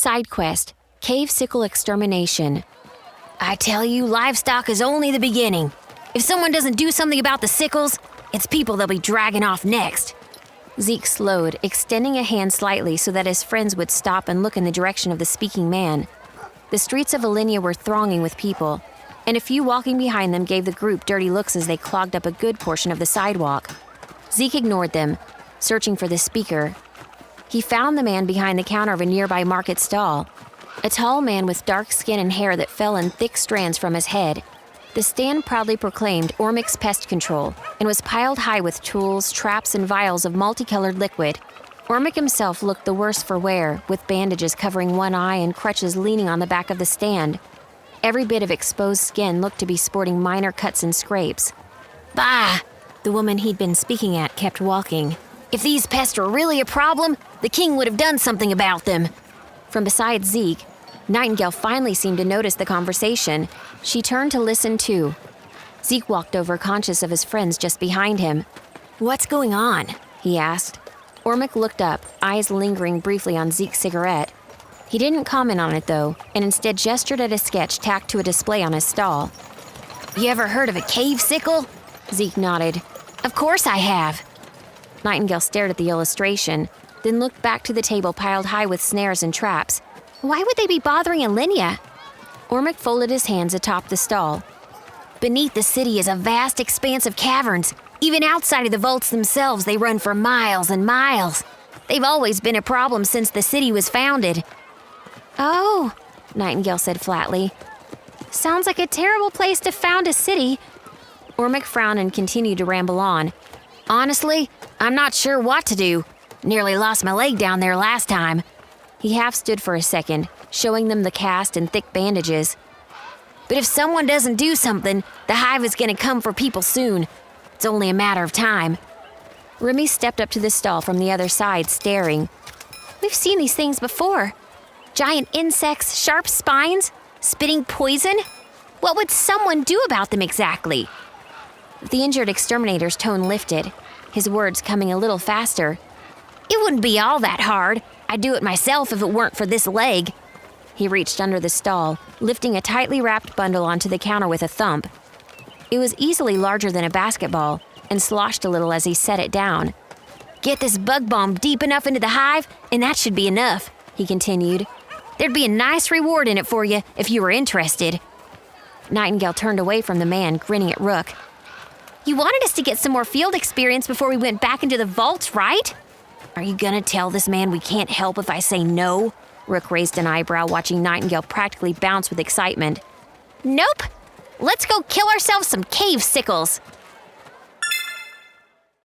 Side quest, Cave Sickle Extermination. I tell you, livestock is only the beginning. If someone doesn't do something about the sickles, it's people they'll be dragging off next. Zeke slowed, extending a hand slightly so that his friends would stop and look in the direction of the speaking man. The streets of Alinea were thronging with people, and a few walking behind them gave the group dirty looks as they clogged up a good portion of the sidewalk. Zeke ignored them, searching for the speaker. He found the man behind the counter of a nearby market stall, a tall man with dark skin and hair that fell in thick strands from his head. The stand proudly proclaimed Ormic's Pest Control and was piled high with tools, traps, and vials of multicolored liquid. Ormic himself looked the worse for wear, with bandages covering one eye and crutches leaning on the back of the stand. Every bit of exposed skin looked to be sporting minor cuts and scrapes. Bah! The woman he'd been speaking at kept walking. If these pests were really a problem, the king would have done something about them. From beside Zeke, Nightingale finally seemed to notice the conversation. She turned to listen too. Zeke walked over, conscious of his friends just behind him. What's going on? He asked. Ormic looked up, eyes lingering briefly on Zeke's cigarette. He didn't comment on it though, and instead gestured at a sketch tacked to a display on his stall. You ever heard of a cave sickle? Zeke nodded. Of course I have. Nightingale stared at the illustration, then looked back to the table piled high with snares and traps. Why would they be bothering Alinea? Ormic folded his hands atop the stall. Beneath the city is a vast expanse of caverns. Even outside of the vaults themselves, they run for miles and miles. They've always been a problem since the city was founded. Oh, Nightingale said flatly. Sounds like a terrible place to found a city. Ormic frowned and continued to ramble on. Honestly, I'm not sure what to do. Nearly lost my leg down there last time. He half stood for a second, showing them the cast and thick bandages. But if someone doesn't do something, the hive is going to come for people soon. It's only a matter of time. Remy stepped up to the stall from the other side, staring. We've seen these things before. Giant insects, sharp spines, spitting poison. What would someone do about them exactly? The injured exterminator's tone lifted, his words coming a little faster. It wouldn't be all that hard. I'd do it myself if it weren't for this leg. He reached under the stall, lifting a tightly wrapped bundle onto the counter with a thump. It was easily larger than a basketball and sloshed a little as he set it down. Get this bug bomb deep enough into the hive, and that should be enough, he continued. There'd be a nice reward in it for you if you were interested. Nightingale turned away from the man, grinning at Rook. You wanted us to get some more field experience before we went back into the vaults, right? Are you gonna tell this man we can't help if I say no? Rook raised an eyebrow, watching Nightingale practically bounce with excitement. Nope! Let's go kill ourselves some cave sickles!